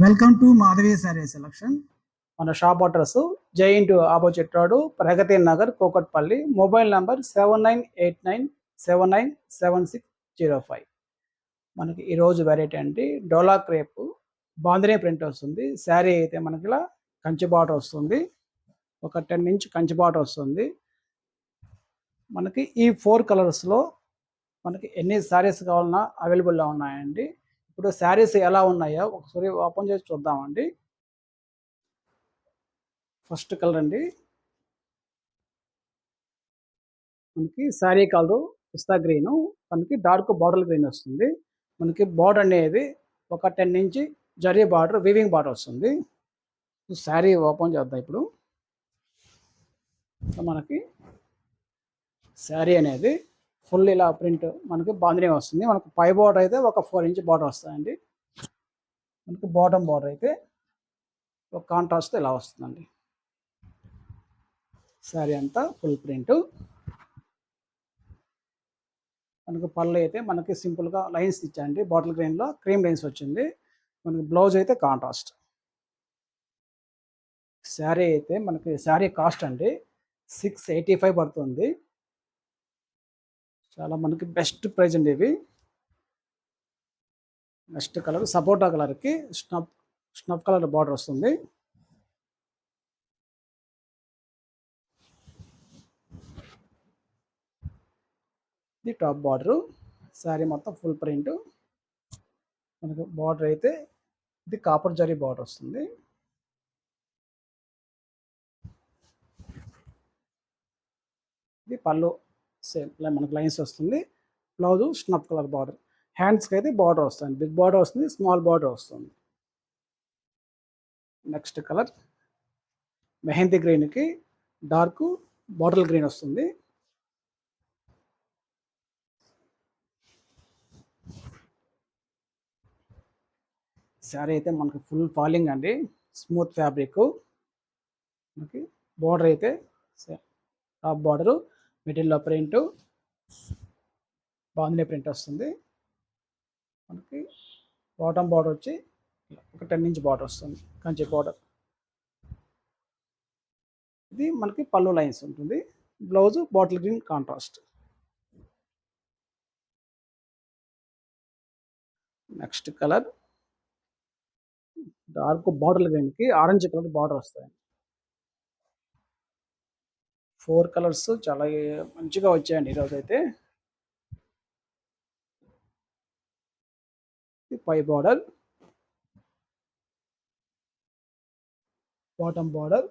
Welcome to Madhavi sari selection. మన shop address giant opposite road, Pragathi Nagar, Kukatpally. Mobile number 7989797605. మనకి ఈరోజు variety అండి డోలా క్రేప్ బాందినీ ప్రింట్ వస్తుంది. శారీ అయితే మనకి ఇలా కంచి బార్డర్ వస్తుంది. ఒక 10 ఇంచ్ కంచి బార్డర్ వస్తుంది. మనకి ఈ 4 కలర్స్లో మనకి ఎన్ని శారీస్ కావాలన్నా అవైలబుల్లో ఉన్నాయండి. ఇప్పుడు శారీస్ ఎలా ఉన్నాయో ఒకసారి ఓపెన్ చేసి చూద్దామండి. ఫస్ట్ కలర్ అండి, మనకి శారీ కలర్ పిస్తా గ్రీన్, మనకి డార్క్ బార్డర్ గ్రీన్ వస్తుంది. మనకి బార్డర్ అనేది ఒక 10 inch zari border, weaving border వస్తుంది. శారీ ఓపెన్ చేద్దాం ఇప్పుడు. మనకి శారీ అనేది ఫుల్ ఇలా ప్రింట్ మనకి బాందినీ వస్తుంది. మనకి పై బార్డర్ అయితే ఒక 4 ఇంచ్ బార్డర్ వస్తాయండి. మనకి బాటమ్ బార్డర్ అయితే ఒక కాంట్రాస్ట్ ఇలా వస్తుందండి. శారీ అంతా ఫుల్ ప్రింట్. మనకి పళ్ళు అయితే మనకి సింపుల్గా లైన్స్ ఇచ్చాయండి. బాటిల్ గ్రీన్లో క్రీమ్ లైన్స్ వచ్చింది. మనకి బ్లౌజ్ అయితే కాంట్రాస్ట్. శారీ అయితే మనకి శారీ కాస్ట్ అండి 685 పడుతుంది. చాలా మనకి బెస్ట్ ప్రైజ్ అండి ఇవి. నెక్స్ట్ కలర్ సపోటా కలర్కి స్నఫ్ కలర్ బార్డర్ వస్తుంది. ఇది టాప్ బార్డరు. శారీ మొత్తం ఫుల్ ప్రింట్. మనకి బార్డర్ అయితే ఇది కాపర్ జరీ బార్డర్ వస్తుంది. ఇది పళ్ళు సేమ్ మనకి లైన్స్ వస్తుంది. Blouse snuff colour border. హ్యాండ్స్కి అయితే బార్డర్ వస్తుంది, బిగ్ బార్డర్ వస్తుంది, స్మాల్ బార్డర్ వస్తుంది. నెక్స్ట్ కలర్ మెహందీ గ్రీన్కి డార్క్ బాటిల్ గ్రీన్ వస్తుంది. శారీ అయితే మనకి ఫుల్ ఫాలింగ్ అండి, స్మూత్ ఫ్యాబ్రిక్. మనకి బార్డర్ అయితే టాప్ బార్డరు, మిడిల్లో ప్రింట్, బాందినీ ప్రింట్ వస్తుంది. మనకి బాటమ్ బార్డర్ వచ్చి ఒక 10 ఇంచ్ బార్డర్ వస్తుంది, కంచి బార్డర్. ఇది మనకి పళ్ళు లైన్స్ ఉంటుంది. Blouse bottle green contrast. Next colour dark bottle గ్రీన్కి ఆరెంజ్ కలర్ బార్డర్ వస్తాయి. 4 కలర్స్ చాలా మంచిగా వచ్చాయండి ఈరోజు అయితే. పై బార్డర్, బాటమ్ బార్డర్,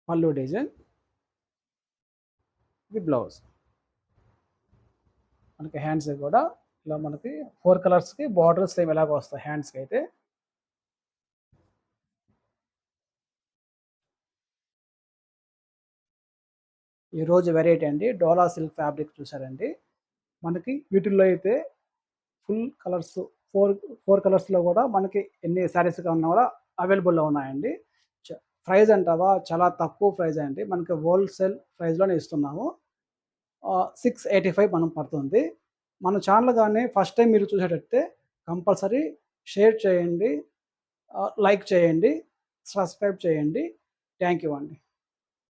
పళ్ళు డిజైన్, ఇది బ్లౌజ్. మనకి హ్యాండ్స్ కూడా ఇలా మనకి 4 కలర్స్కి బార్డర్స్ సేమ్ ఎలాగ వస్తాయి హ్యాండ్స్కి అయితే. ఈరోజు వెరైటీ అండి డోలా సిల్క్ ఫ్యాబ్రిక్ చూసారండి. మనకి వీటిల్లో అయితే ఫుల్ కలర్స్ 4 కలర్స్లో కూడా మనకి ఎన్ని శారీస్ ఉన్నా కూడా అవైలబుల్లో ఉన్నాయండి. ప్రైస్ అంటావా చాలా తక్కువ ప్రైస్ అండి, మనకి హోల్సేల్ ప్రైస్లోనే ఇస్తున్నాము. 685 మనం పడుతుంది. మన ఛానల్ కానీ ఫస్ట్ టైం మీరు చూసేటట్టే కంపల్సరీ షేర్ చేయండి, లైక్ చేయండి, సబ్స్క్రైబ్ చేయండి. థ్యాంక్ యూ అండి.